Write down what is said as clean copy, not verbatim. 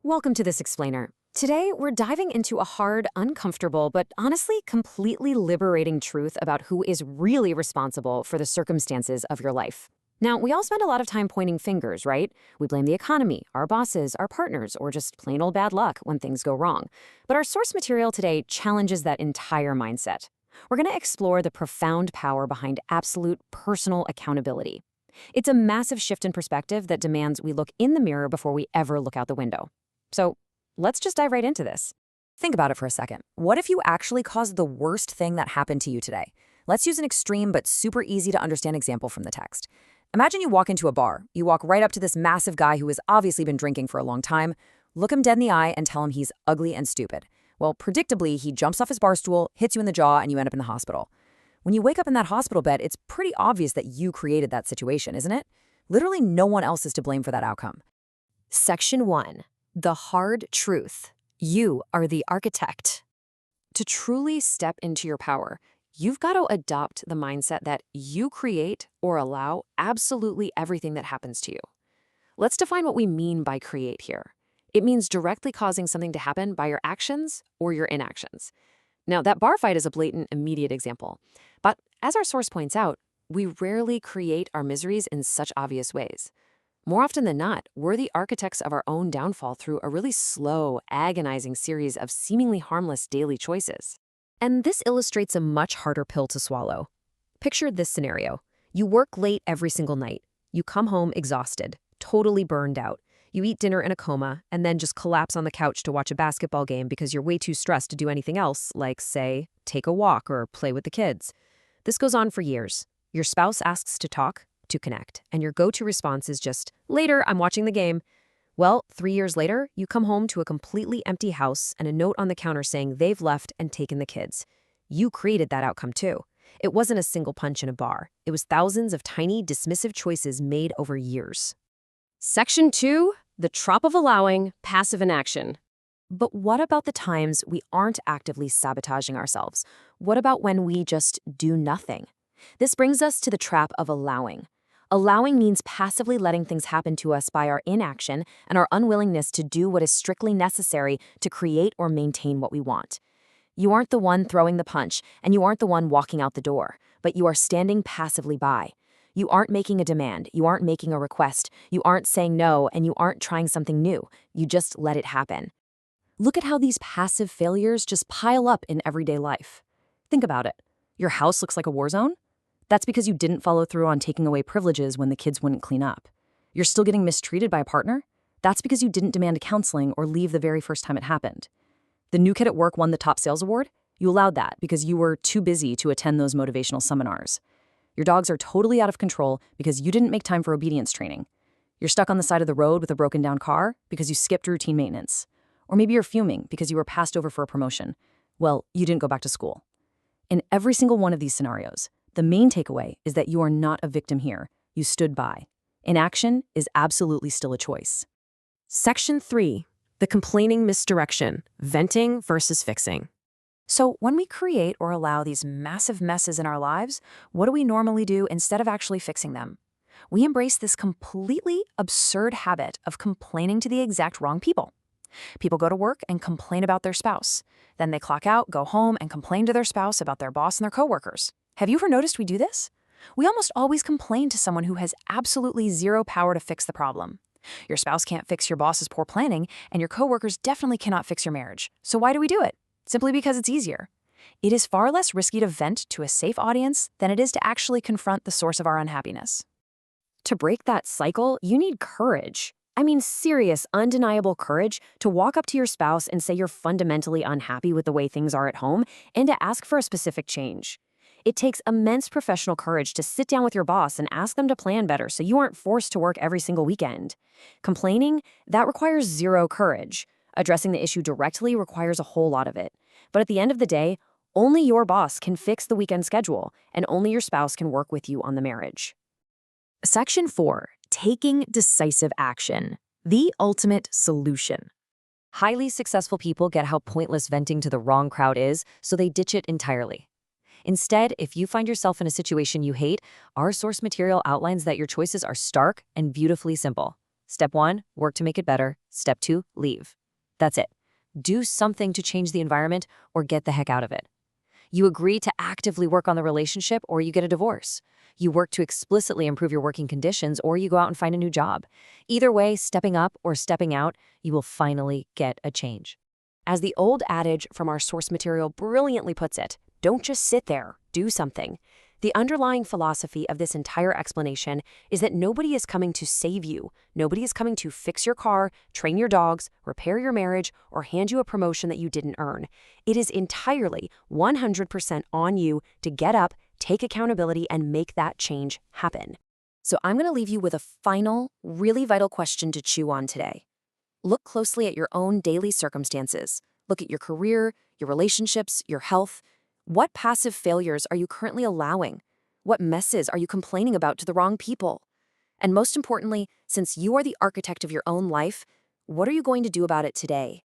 Welcome to This Explainer. Today, we're diving into a hard, uncomfortable, but honestly completely liberating truth about who is really responsible for the circumstances of your life. Now, we all spend a lot of time pointing fingers, right? We blame the economy, our bosses, our partners, or just plain old bad luck when things go wrong. But our source material today challenges that entire mindset. We're going to explore the profound power behind absolute personal accountability. It's a massive shift in perspective that demands we look in the mirror before we ever look out the window. So let's just dive right into this. Think about it for a second. What if you actually caused the worst thing that happened to you today? Let's use an extreme but super easy to understand example from the text. Imagine you walk into a bar. You walk right up to this massive guy who has obviously been drinking for a long time, look him dead in the eye and tell him he's ugly and stupid. Well, predictably, he jumps off his bar stool, hits you in the jaw, and you end up in the hospital. When you wake up in that hospital bed, it's pretty obvious that you created that situation, isn't it? Literally no one else is to blame for that outcome. Section 1. The hard truth. You are the architect. To truly step into your power, you've got to adopt the mindset that you create or allow absolutely everything that happens to you. Let's define what we mean by create here. It means directly causing something to happen by your actions or your inactions. Now, that bar fight is a blatant, immediate example. But as our source points out, we rarely create our miseries in such obvious ways. More often than not, we're the architects of our own downfall through a really slow, agonizing series of seemingly harmless daily choices. And this illustrates a much harder pill to swallow. Picture this scenario. You work late every single night. You come home exhausted, totally burned out. You eat dinner in a coma, and then just collapse on the couch to watch a basketball game because you're way too stressed to do anything else, like, say, take a walk or play with the kids. This goes on for years. Your spouse asks to talk, to connect, and your go-to response is just, later, I'm watching the game. Well, 3 years later, you come home to a completely empty house and a note on the counter saying they've left and taken the kids. You created that outcome too. It wasn't a single punch in a bar. It was thousands of tiny, dismissive choices made over years. Section 2, the trap of allowing passive inaction. But what about the times we aren't actively sabotaging ourselves? What about when we just do nothing? This brings us to the trap of allowing. Allowing means passively letting things happen to us by our inaction and our unwillingness to do what is strictly necessary to create or maintain what we want. You aren't the one throwing the punch, and you aren't the one walking out the door, but you are standing passively by. You aren't making a demand, you aren't making a request, you aren't saying no, and you aren't trying something new. You just let it happen. Look at how these passive failures just pile up in everyday life. Think about it. Your house looks like a war zone? That's because you didn't follow through on taking away privileges when the kids wouldn't clean up. You're still getting mistreated by a partner? That's because you didn't demand counseling or leave the very first time it happened. The new kid at work won the top sales award? You allowed that because you were too busy to attend those motivational seminars. Your dogs are totally out of control because you didn't make time for obedience training. You're stuck on the side of the road with a broken down car because you skipped routine maintenance. Or maybe you're fuming because you were passed over for a promotion. Well, you didn't go back to school. In every single one of these scenarios, the main takeaway is that you are not a victim here. You stood by. Inaction is absolutely still a choice. Section 3. The complaining misdirection, venting versus fixing. So when we create or allow these massive messes in our lives, what do we normally do instead of actually fixing them? We embrace this completely absurd habit of complaining to the exact wrong people. People go to work and complain about their spouse. Then they clock out, go home, and complain to their spouse about their boss and their coworkers. Have you ever noticed we do this? We almost always complain to someone who has absolutely zero power to fix the problem. Your spouse can't fix your boss's poor planning, and your coworkers definitely cannot fix your marriage. So why do we do it? Simply because it's easier. It is far less risky to vent to a safe audience than it is to actually confront the source of our unhappiness. To break that cycle, you need courage. I mean, serious, undeniable courage to walk up to your spouse and say you're fundamentally unhappy with the way things are at home and to ask for a specific change. It takes immense professional courage to sit down with your boss and ask them to plan better so you aren't forced to work every single weekend. Complaining, that requires zero courage. Addressing the issue directly requires a whole lot of it. But at the end of the day, only your boss can fix the weekend schedule, and only your spouse can work with you on the marriage. Section 4. Taking decisive action. The ultimate solution. Highly successful people get how pointless venting to the wrong crowd is, so they ditch it entirely. Instead, if you find yourself in a situation you hate, our source material outlines that your choices are stark and beautifully simple. Step 1, work to make it better. Step 2, leave. That's it. Do something to change the environment or get the heck out of it. You agree to actively work on the relationship or you get a divorce. You work to explicitly improve your working conditions or you go out and find a new job. Either way, stepping up or stepping out, you will finally get a change. As the old adage from our source material brilliantly puts it, don't just sit there, do something. The underlying philosophy of this entire explanation is that nobody is coming to save you. Nobody is coming to fix your car, train your dogs, repair your marriage, or hand you a promotion that you didn't earn. It is entirely 100% on you to get up, take accountability, and make that change happen. So I'm going to leave you with a final, really vital question to chew on today. Look closely at your own daily circumstances. Look at your career, your relationships, your health. What passive failures are you currently allowing? What messes are you complaining about to the wrong people? And most importantly, since you are the architect of your own life, what are you going to do about it today?